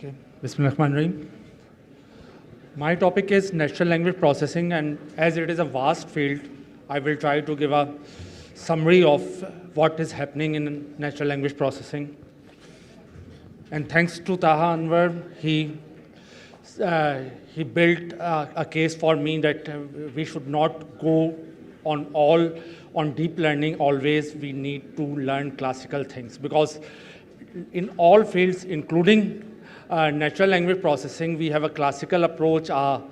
Okay. Bismillahirrahmanirrahim. My topic is natural language processing, and as it is a vast field, I will try to give a summary of what is happening in natural language processing. And thanks to Taha Anwar, he built a case for me that we should not go on deep learning always. We need to learn classical things, because in all fields, including natural language processing, we have a classical approach, a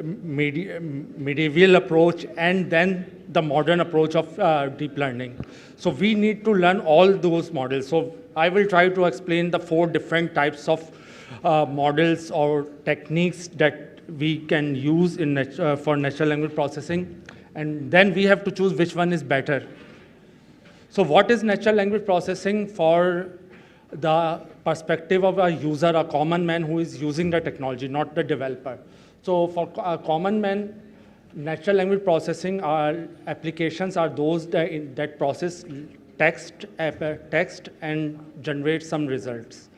medieval approach, and then the modern approach of deep learning. So we need to learn all those models. So I will try to explain the 4 different types of models or techniques that we can use for natural language processing. And then we have to choose which one is better. So what is natural language processing for the perspective of a user, a common man who is using the technology, not the developer? So for a common man, natural language processing applications are those that process text and generate some results.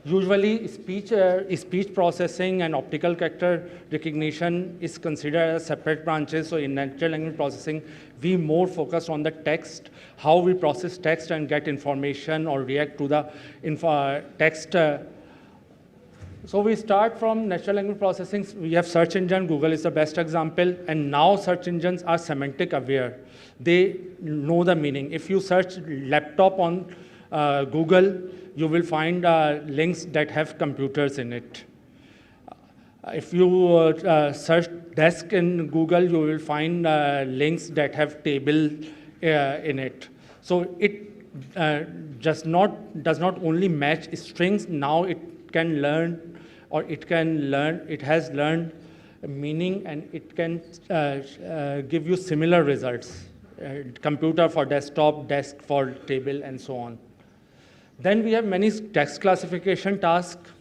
Usually, speech processing and optical character recognition is considered as separate branches. So in natural language processing, we more focus on the text, how we process text and get information or react to the text. So we start from natural language processing. We have search engine. Google is the best example. And now search engines are semantic aware. They know the meaning. If you search laptop on Google, you will find links that have computers in it. If you search desk in Google, you will find links that have table in it. So it does not only match strings. Now it can learn, or it has learned meaning, and it can give you similar results. Computer for desktop, desk for table, and so on. Then we have many text classification tasks.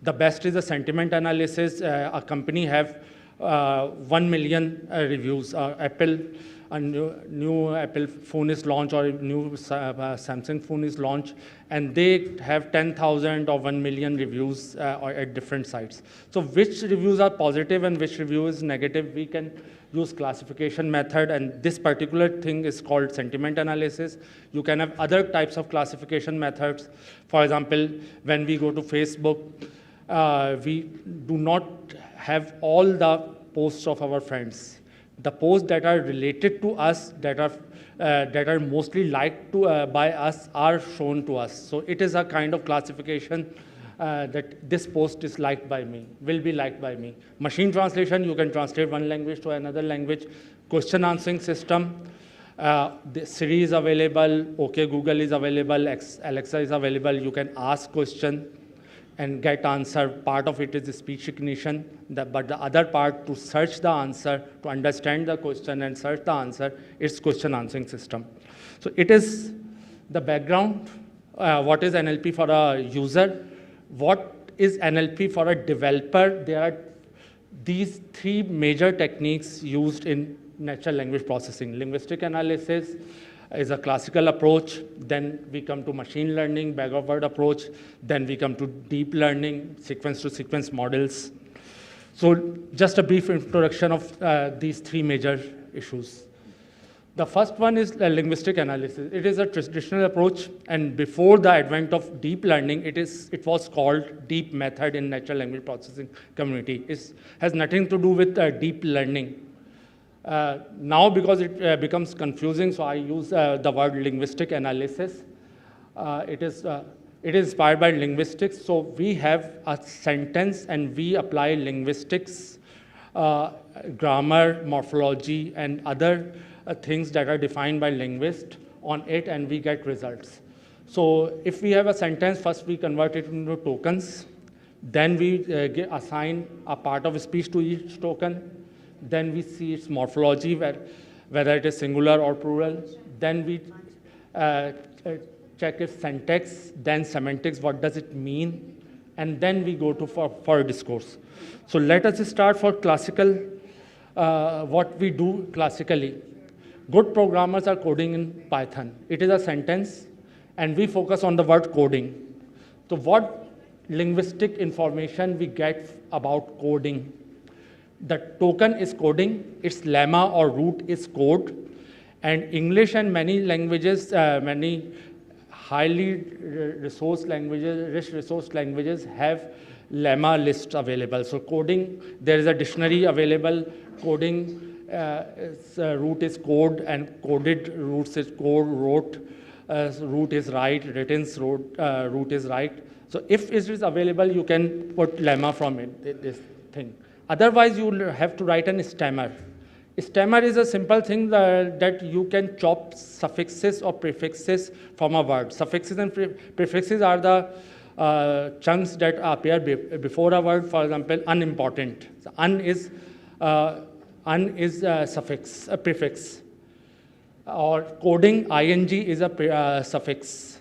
The best is the sentiment analysis. A company have 1 million reviews. A new Apple phone is launched, or a new Samsung phone is launched, and they have 10,000 or 1 million reviews at different sites. So which reviews are positive and which review is negative, we can use classification method, and this particular thing is called sentiment analysis. You can have other types of classification methods. For example, when we go to Facebook, we do not have all the posts of our friends. The posts that are related to us, that are mostly liked by us, are shown to us. So it is a kind of classification that this post is liked by me, will be liked by me. Machine translation, you can translate one language to another language. Question answering system, the Siri is available, OK Google is available, Alexa is available. You can ask question and get answer. Part of it is speech recognition, but the other part, to search the answer, to understand the question and search the answer, is question answering system. So it is the background. What is NLP for a user? What is NLP for a developer? There are these 3 major techniques used in natural language processing. Linguistic analysis is a classical approach. Then we come to machine learning, bag-of-word approach. Then we come to deep learning, sequence-to-sequence models. So just a brief introduction of these 3 major issues. The first one is linguistic analysis. It is a traditional approach, and before the advent of deep learning, it was called deep method in natural language processing community. It has nothing to do with deep learning. Now, because it becomes confusing, so I use the word linguistic analysis. It is inspired by linguistics. So we have a sentence, and we apply linguistics, grammar, morphology, and other things that are defined by linguists on it, and we get results. So if we have a sentence, first we convert it into tokens. Then we assign a part of speech to each token. Then we see its morphology, whether it is singular or plural. Then we check its syntax, then semantics, what does it mean? And then we go to for discourse. So let us start for classical, what we do classically. Good programmers are coding in Python. It is a sentence, and we focus on the word coding. So what linguistic information we get about coding. The token is coding, its lemma or root is code, and English and many languages, many highly resource languages, rich resource languages have lemma lists available. So coding, there is a dictionary available. Coding root is code, and coded roots is code, wrote, root is write, written root is write. So if it is available, you can put lemma from it, this thing. Otherwise, you will have to write an stammer. Stammer is a simple thing that you can chop suffixes or prefixes from a word. Suffixes and prefixes are the chunks that appear before a word. For example, unimportant. So un is suffix, a prefix. Or coding, ing is a suffix.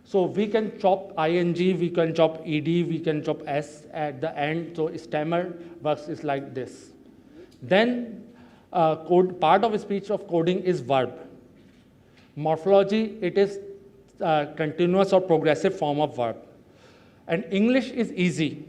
So we can chop ing, we can chop ed, we can chop s at the end. So stammer works is like this. Then part of speech of coding is verb. Morphology, it is continuous or progressive form of verb. And English is easy.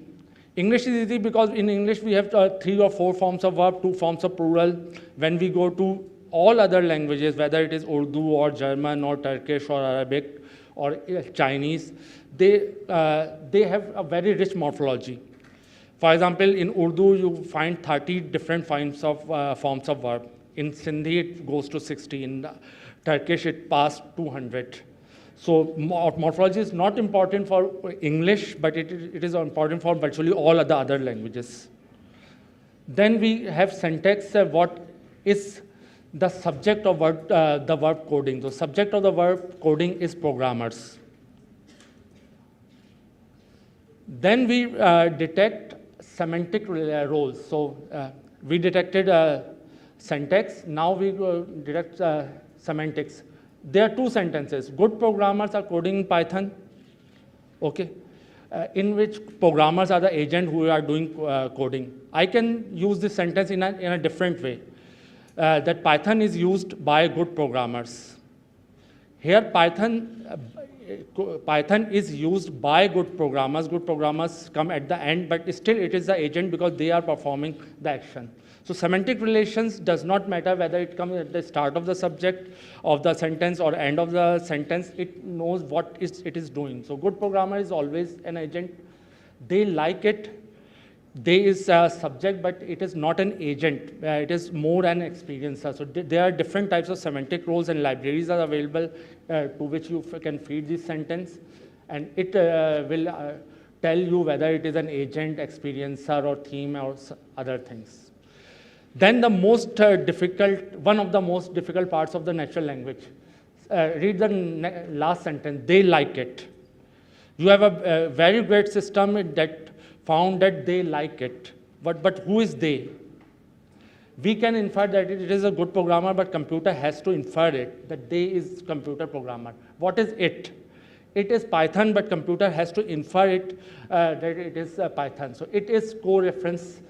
English is easy because in English we have 3 or 4 forms of verb, 2 forms of plural. When we go to all other languages, whether it is Urdu or German or Turkish or Arabic or Chinese, they have a very rich morphology. For example, in Urdu, you find 30 different forms of verb. In Sindhi, it goes to 60. In Turkish, it passed 200. So morphology is not important for English, but it is important for virtually all the other languages. Then we have syntax. What is the subject of the verb coding? The subject of the verb coding is programmers. Then we detect semantic roles. So we detected syntax. Now we detect semantics. There are 2 sentences. Good programmers are coding in Python, okay, in which programmers are the agent who are doing coding. I can use this sentence in a different way. That Python is used by good programmers. Here, Python is used by good programmers. Good programmers come at the end, but still it is the agent because they are performing the action. So semantic relations does not matter whether it comes at the start of the subject of the sentence or end of the sentence. It knows what it is doing. So good programmer is always an agent. They like it. They is a subject, but it is not an agent. It is more an experiencer. So there are different types of semantic roles, and libraries are available to which you can feed this sentence. And it will tell you whether it is an agent, experiencer, or theme, or other things. Then the most one of the most difficult parts of the natural language. Read the last sentence. They like it. You have a very great system that found that they like it. But who is they? We can infer that it is a good programmer, but computer has to infer it, that they is computer programmer. What is it? It is Python, but computer has to infer it that it is Python. So it is co-reference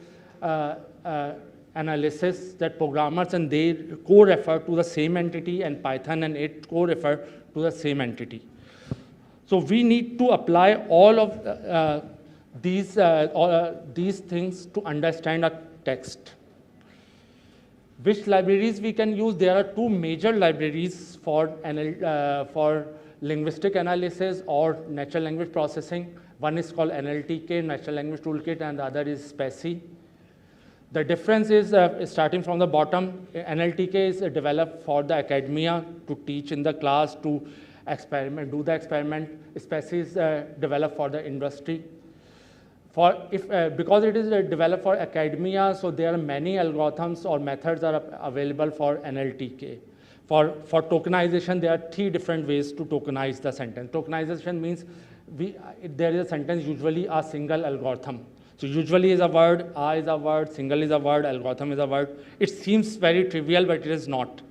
analysis that programmers and they co-refer to the same entity, and Python and it co-refer to the same entity. So we need to apply all of these things to understand a text. Which libraries we can use? There are 2 major libraries for linguistic analysis or natural language processing. One is called NLTK, Natural Language Toolkit, and the other is SPACY. The difference is, starting from the bottom, NLTK is developed for the academia to teach in the class, to experiment, do the experiment. SPACY is developed for the industry. Because it is developed for academia, so there are many algorithms or methods are available for NLTK. For tokenization, there are 3 different ways to tokenize the sentence. Tokenization means there is a sentence, usually a single algorithm. So usually is a word, A is a word, single is a word, algorithm is a word. It seems very trivial, but it is not.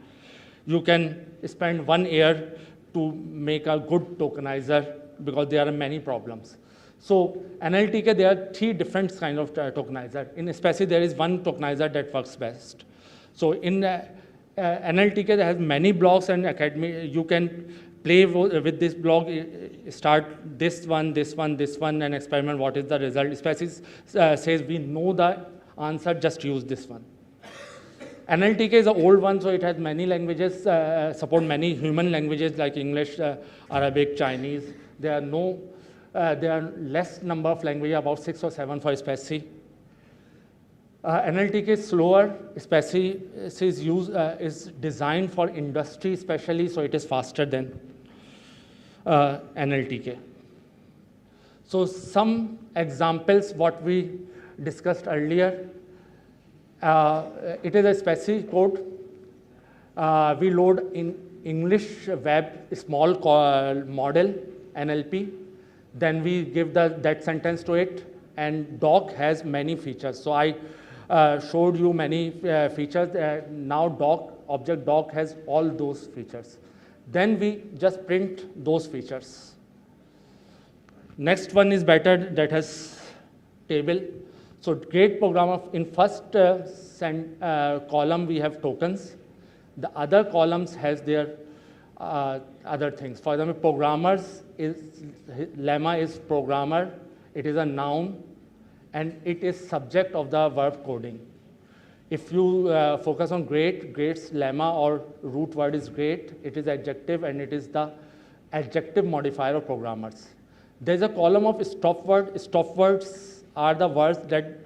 You can spend 1 year to make a good tokenizer because there are many problems. So NLTK, there are 3 different kinds of tokenizer. In SPACY, there is one tokenizer that works best. So in NLTK, there has many blocks, and academy, you can play with this block, start this one, this one, this one, and experiment what is the result. Species says we know the answer, just use this one. NLTK is an old one, so it has many languages, support many human languages like English, Arabic, Chinese. There are less number of languages, about 6 or 7 for SPECI. NLTK is slower. SPECI is designed for industry especially, so it is faster than NLTK. So some examples what we discussed earlier. It is a SPECI code. We load in English web small model, NLP. Then we give that sentence to it, and doc has many features. So I showed you many features. Now object doc has all those features. Then we just print those features. Next one is better, that has table. So great programmer, in first column we have tokens. The other columns has their other things. For example, programmers lemma is programmer. It is a noun, and it is subject of the verb coding. If you focus on great's lemma or root word is great, it is adjective, and it is the adjective modifier of programmers. There is a column of stop word. Stop words are the words that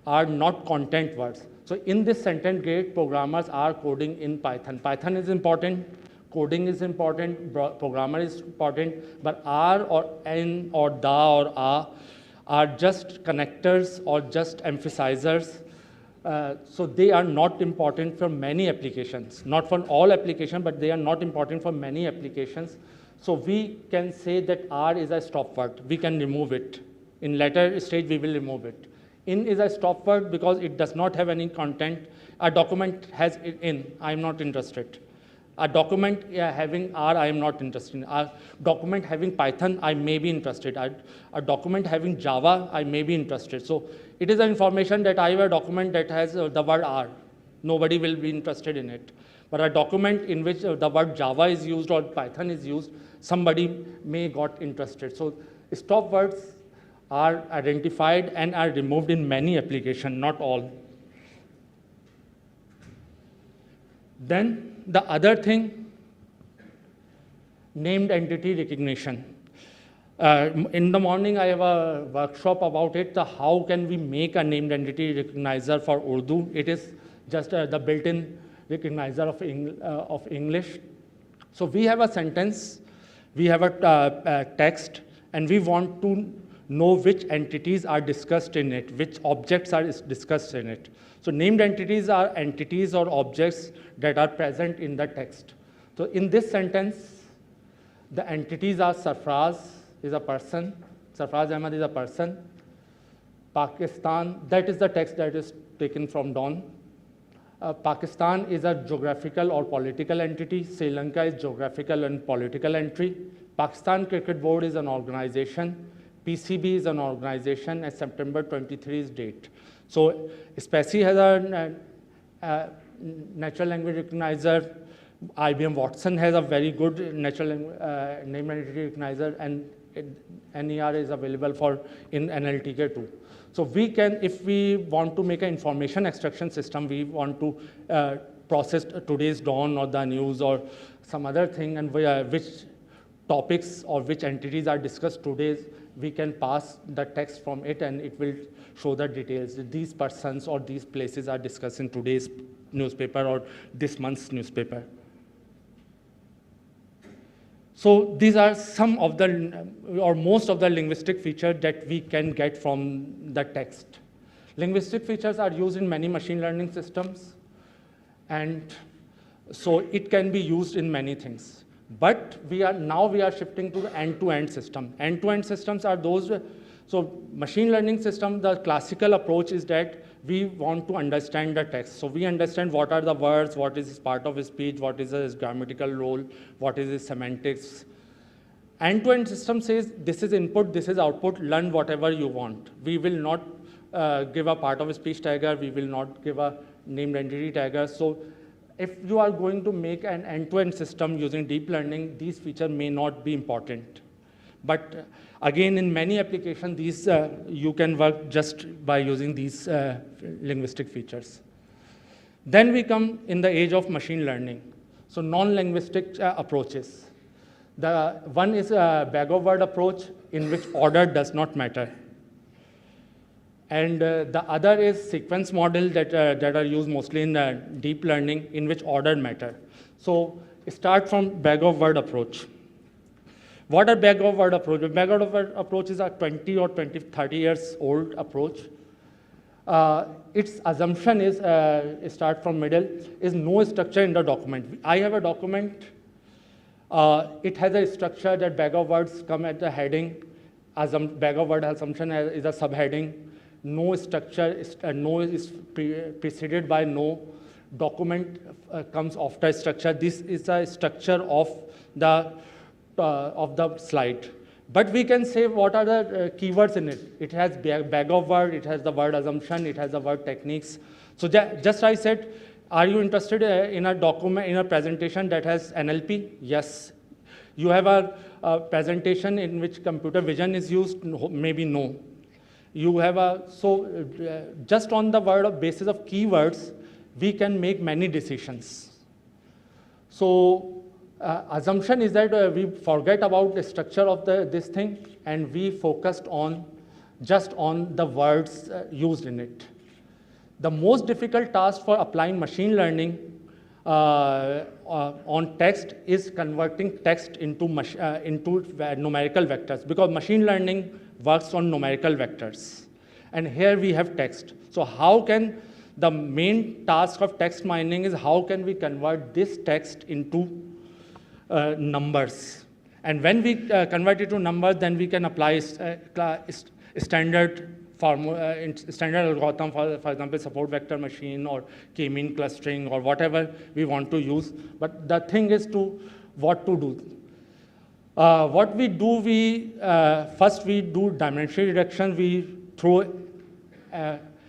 are not content words. So in this sentence, great programmers are coding in Python. Python is important, coding is important, programmer is important, but are or n or da or are just connectors or just emphasizers. So they are not important for many applications, not for all applications, but they are not important for many applications. So we can say that R is a stop word. We can remove it. In later stage, we will remove it. In is a stop word because it does not have any content. A document has in, I am not interested. A document having R, I am not interested. A document having Python, I may be interested. A document having Java, I may be interested. So it is an information that I have a document that has the word R. Nobody will be interested in it. But a document in which the word Java is used or Python is used, somebody may got interested. So stop words are identified and are removed in many applications, not all. Then the other thing, named entity recognition. In the morning, I have a workshop about it. How can we make a named entity recognizer for Urdu? It is just the built-in recognizer of English. So we have a sentence, we have a text, and we want to know which entities are discussed in it, which objects are discussed in it. So named entities are entities or objects that are present in the text. So in this sentence, the entities are Sarfraz is a person, Sarfraz Ahmed is a person, Pakistan, that is the text that is taken from Dawn. Pakistan is a geographical or political entity. Sri Lanka is geographical and political entry. Pakistan Cricket Board is an organization. PCB is an organization, and September 23 is date. So SPECI has a natural language recognizer. IBM Watson has a very good natural name entity recognizer, and NER is available for in NLTK too. So we can, if we want to make an information extraction system, we want to process today's Dawn or the news or some other thing, and which topics or which entities are discussed today, we can pass the text from it and it will show the details. These persons or these places are discussed in today's newspaper or this month's newspaper. So these are some of the, or most of the linguistic features that we can get from the text. Linguistic features are used in many machine learning systems, and so it can be used in many things. But now we are shifting to the end-to-end system. End-to-end systems are those, so machine learning system, the classical approach is that we want to understand the text. So we understand what are the words, what is part of his speech, what is his grammatical role, what is his semantics. End-to-end system says this is input, this is output, learn whatever you want. We will not give a part of a speech tagger, we will not give a named entity tagger. So if you are going to make an end-to-end system using deep learning, these features may not be important. But again, in many applications, these you can work just by using these linguistic features. Then we come in the age of machine learning. So non-linguistic approaches. The one is a bag-of-word approach in which order does not matter. And the other is sequence model that are used mostly in deep learning in which order matter. So start from bag-of-word approach. What are bag-of-word approach? Bag-of-word approach is a 20 or 20, 30 years old approach. Its assumption is, start from middle, is no structure in the document. I have a document, it has a structure that bag-of-words come at the heading, bag-of-word assumption is a subheading, no structure, no is preceded by no, document comes after structure. This is a structure of the slide. But we can say what are the keywords in it. It has bag-of-word, it has the word assumption, it has the word techniques. So just I said, are you interested in a document, in a presentation that has NLP? Yes. You have a presentation in which computer vision is used? No, maybe no. You have just on the basis of keywords, we can make many decisions. So assumption is that we forget about the structure of this thing and we focused on just on the words used in it. The most difficult task for applying machine learning on text is converting text into numerical vectors, because machine learning works on numerical vectors. And here we have text. So how can the main task of text mining is how can we convert this text into numbers. And when we convert it to numbers, then we can apply standard algorithm, for example, support vector machine or k-mean clustering or whatever we want to use. But the thing is what to do. What we do, first we do dimensional reduction. We throw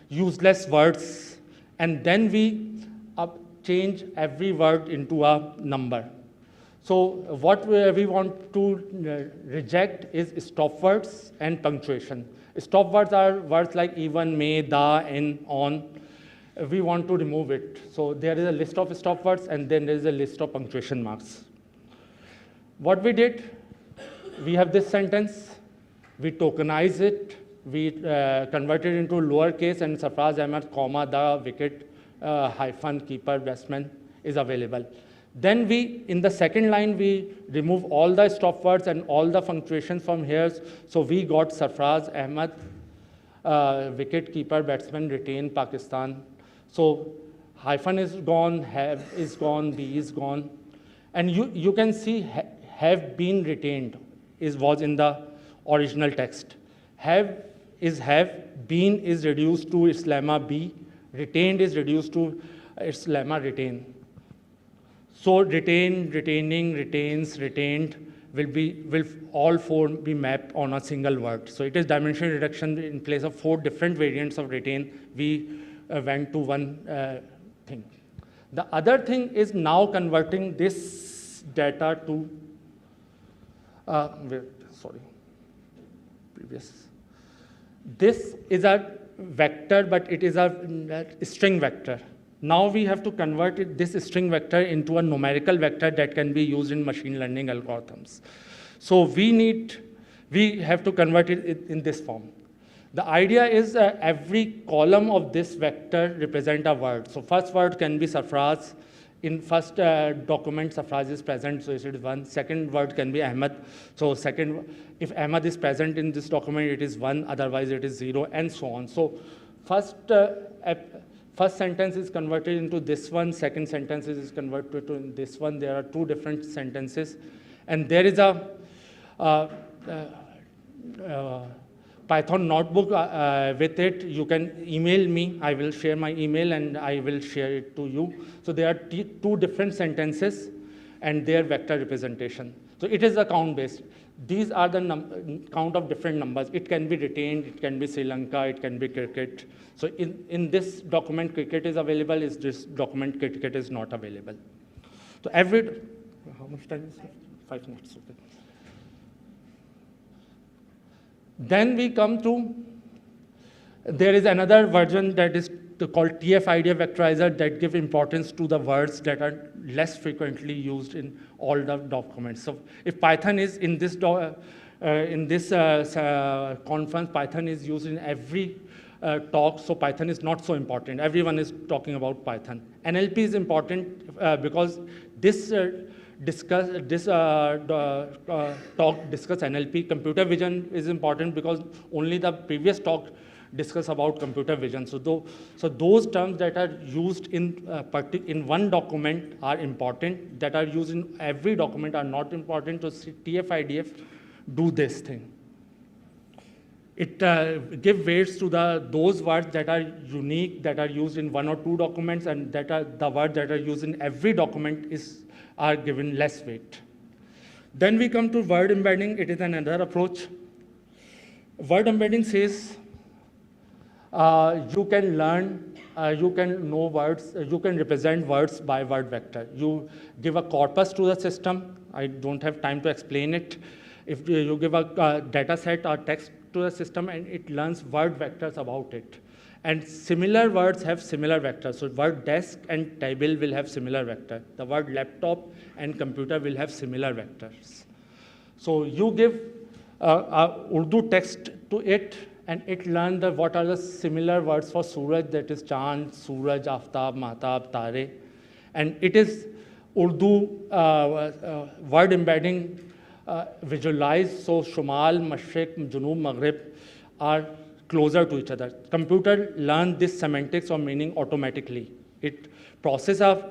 useless words, and then we change every word into a number. So what we want to reject is stop words and punctuation. Stop words are words like even, may, the, in, on. We want to remove it. So there is a list of stop words, and then there is a list of punctuation marks. What we did, we have this sentence, we tokenize it, we convert it into lowercase, and Sarfraz Ahmed, comma, the wicket, hyphen, keeper, batsman is available. Then in the second line, we remove all the stop words and all the punctuation from here. So we got Sarfraz Ahmed, wicket keeper, batsman, retain, Pakistan. So hyphen is gone, have is gone, be is gone. And you can see have been retained was in the original text. Have is have, been is reduced to its lemma be, retained is reduced to its lemma retain. So retain, retaining, retains, retained will all four be mapped on a single word. So it is dimensional reduction. In place of 4 different variants of retain, we went to one thing. The other thing is now converting this data to, This is a vector, but it is a string vector. Now we have to convert this string vector into a numerical vector that can be used in machine learning algorithms. So we have to convert it in this form. The idea is every column of this vector represent a word. So first word can be Sarfraz. In first document, Sarfraz is present, so it is 1. Second word can be Ahmed. So if Ahmed is present in this document, it is 1, otherwise it is 0, and so on. So first sentence is converted into this one, second sentence is converted to this one. There are 2 different sentences. And there is a Python notebook with it. You can email me. I will share my email and I will share it to you. So there are 2 different sentences and their vector representation. So it is a count based. These are the count of different numbers. It can be retained, it can be Sri Lanka, it can be cricket. So in this document, cricket is available, is this document, cricket is not available. So how much time is left? 5 minutes, okay. Then we come to, there is another version that is called TF-IDF vectorizer that give importance to the words that are less frequently used in all the documents. So if Python is in this conference, Python is used in every talk, so Python is not so important. Everyone is talking about Python. NLP is important because this talk discuss NLP. Computer vision is important because only the previous talk discuss about computer vision. So those terms that are used in one document are important, that are used in every document are not important. So TF-IDF do this thing. It give weights to those words that are unique, that are used in 1 or 2 documents, and that are the words that are used in every document are given less weight. Then we come to word embedding. It is another approach. Word embedding says you can learn, you can know words, you can represent words by word vector. You give a corpus to the system. I don't have time to explain it. If you give a data set or text to the system, and it learns word vectors about it. And similar words have similar vectors. So word desk and table will have similar vector. The word laptop and computer will have similar vectors. So you give Urdu text to it, and it learns what are the similar words for Suraj, that is Chand, Suraj, Aftab, Mahtab, Tare. And it is Urdu word embedding visualized, so Shumal, Mashriq, Junub, Maghrib are closer to each other. Computer learn this semantics or meaning automatically. It processes a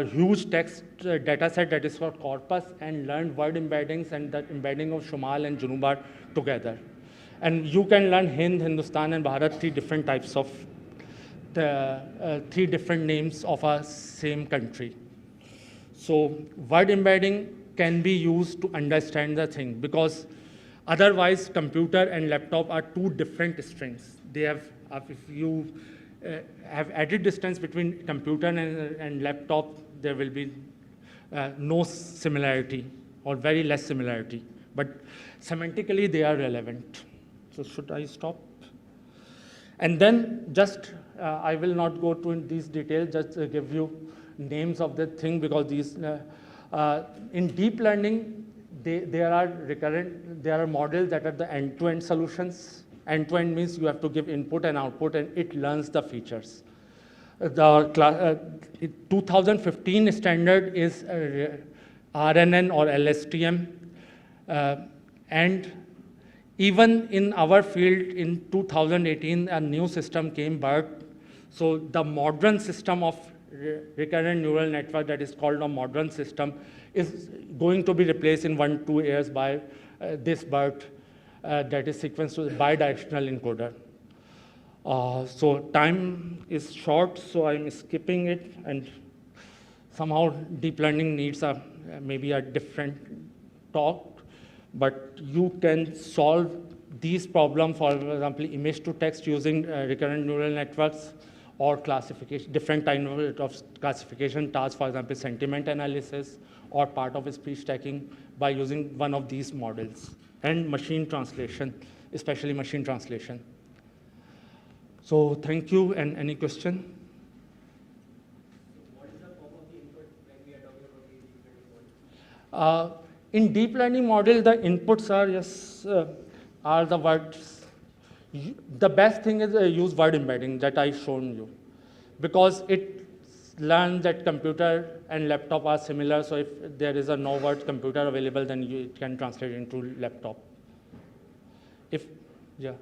huge text data set that is called corpus, and learn word embeddings, and that embedding of Shumal and Junub are together. And you can learn Hind, Hindustan, and Bharat, 3 different types of, 3 different names of a same country. So word embedding can be used to understand the thing, because otherwise computer and laptop are 2 different strings. They have, if you have added distance between computer and laptop, there will be no similarity or very less similarity. But semantically, they are relevant. So should I stop? And then just, I will not go to these details, just give you names of the thing, because these, in deep learning, there are models that are the end-to-end solutions. End-to-end means you have to give input and output, and it learns the features. The 2015 standard is RNN or LSTM. And even in our field in 2018, a new system came, BERT. So the modern system of recurrent neural network that is called a modern system is going to be replaced in 1-2 years by this BERT that is sequenced to bidirectional encoder. So time is short, so I'm skipping it, and somehow deep learning needs maybe a different talk, but you can solve these problems, for example, image to text using recurrent neural networks, or classification, different kind of classification tasks, for example, sentiment analysis, or part of speech tagging by using one of these models, and machine translation, especially machine translation. So thank you, and any question? What is the form of the input when we are talking about these different models? In deep learning model, the inputs are the words. The best thing is use word embedding that I shown you, because it learns that computer and laptop are similar. So if there is a no word computer available, then it can translate into laptop. If, yeah.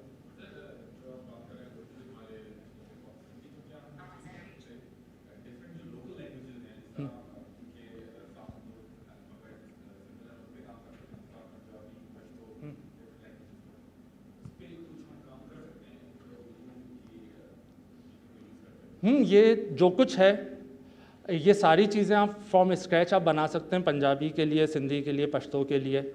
ये जो कुछ है, ये सारी चीज़ें आप from scratch आप बना सकते हैं, पंजाबी के लिए, सिंधी के लिए, पश्तो के लिए।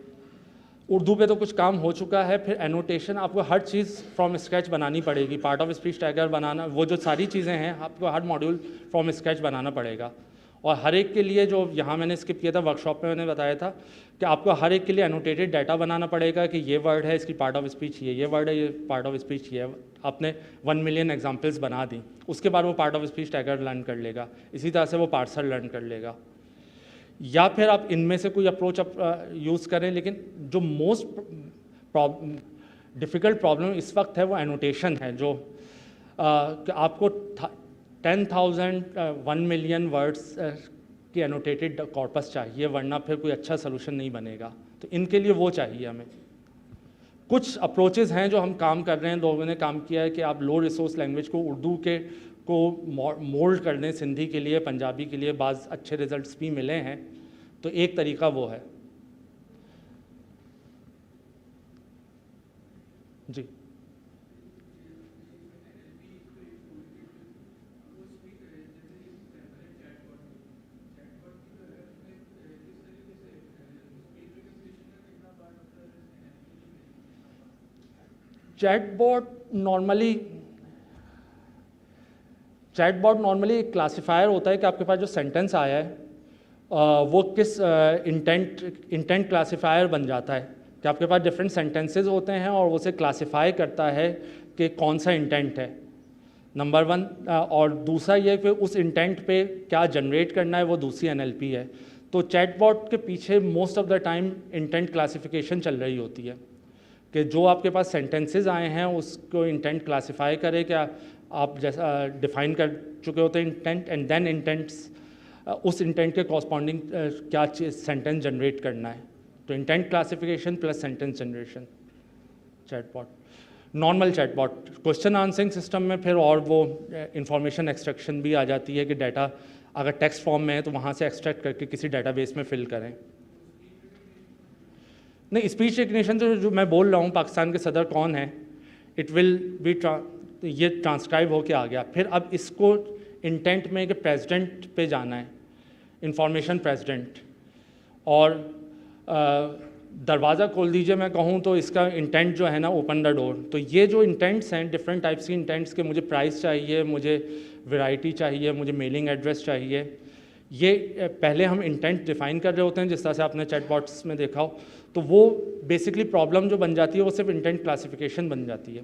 उर्दू पे तो कुछ काम हो चुका है। फिर एनोटेशन आपको हर चीज़ फ्रॉम स्क्रैच बनानी पड़ेगी। पार्ट ऑफ स्पीच टैगर बनाना, वो जो सारी चीज़ें हैं आपको हर मॉड्यूल फ्रॉम स्क्रैच बनाना पड़ेगा। और हर एक के लिए, जो यहाँ मैंने स्किप किया था, वर्कशॉप में मैंने बताया था कि आपको हर एक के लिए एनोटेटेड डाटा बनाना पड़ेगा कि ये वर्ड है, इसकी पार्ट ऑफ स्पीच ये वर्ड है, ये पार्ट ऑफ स्पीच ये है। आपने 1 मिलियन एग्जाम्पल्स बना दी, उसके बाद वो part of speech tagger learn कर लेगा। इसी तरह से वो पार्सर लर्न कर लेगा। या फिर आप इनमें से कोई अप्रोच यूज़ करें, लेकिन जो मोस्ट डिफ़िकल्ट प्रॉब्लम इस वक्त है वो एनोटेशन है, जो कि आपको 10,000 1 मिलियन वर्ड्स की एनोटेटेड कॉर्पस चाहिए, वरना फिर कोई अच्छा सोल्यूशन नहीं बनेगा। तो इनके लिए वो चाहिए हमें। कुछ अप्रोचेस हैं जो हम काम कर रहे हैं, लोगों ने काम किया है कि आप लो रिसोर्स लैंग्वेज को उर्दू के को मोल्ड कर दें सिंधी के लिए, पंजाबी के लिए। बाज़ अच्छे रिजल्ट्स भी मिले हैं। तो एक तरीका वो है। जी, चैटबॉट नॉर्मली एक क्लासिफायर होता है कि आपके पास जो सेंटेंस आया है वो किस इंटेंट क्लासिफायर बन जाता है कि आपके पास डिफरेंट सेंटेंसेस होते हैं और उसे क्लासिफाई करता है कि कौन सा इंटेंट है, नंबर 1। और दूसरा ये कि उस इंटेंट पे क्या जनरेट करना है, वो दूसरी एनएलपी है। तो चैटबॉट के पीछे most of the time intent classification चल रही होती है कि जो आपके पास सेंटेंसेस आए हैं उसको इंटेंट क्लासिफाई करे, क्या आप जैसा डिफाइन कर चुके होते हैं इंटेंट, एंड देन इंटेंट्स उस इंटेंट के कॉरस्पॉन्डिंग क्या सेंटेंस जनरेट करना है। तो intent classification plus sentence generation chatbot. Normal chatbot question answering system में फिर और वो इंफॉर्मेशन एक्सट्रैक्शन भी आ जाती है कि डाटा अगर टेक्स्ट फॉर्म में है तो वहाँ से एक्सट्रैक्ट करके किसी डाटाबेस में फिल करें। नहीं, स्पीच रिकग्निशन तो जो मैं बोल रहा हूँ, पाकिस्तान के सदर कौन है, इट विल बी ये ट्रांसक्राइब होके आ गया। फिर अब इसको इंटेंट में कि प्रेसिडेंट पे जाना है, इंफॉर्मेशन प्रेसिडेंट, और दरवाज़ा खोल दीजिए मैं कहूँ तो इसका इंटेंट जो है ना, ओपन द डोर। तो ये जो इंटेंट्स हैं, डिफरेंट टाइप्स की इंटेंट्स के, मुझे प्राइस चाहिए, मुझे वैरायटी चाहिए, मुझे मेलिंग एड्रेस चाहिए, ये पहले हम इंटेंट डिफाइन कर रहे होते हैं, जिस तरह से आपने चैटबॉट्स में देखा हो। तो वो बेसिकली प्रॉब्लम जो बन जाती है वो सिर्फ इंटेंट क्लासिफिकेशन बन जाती है।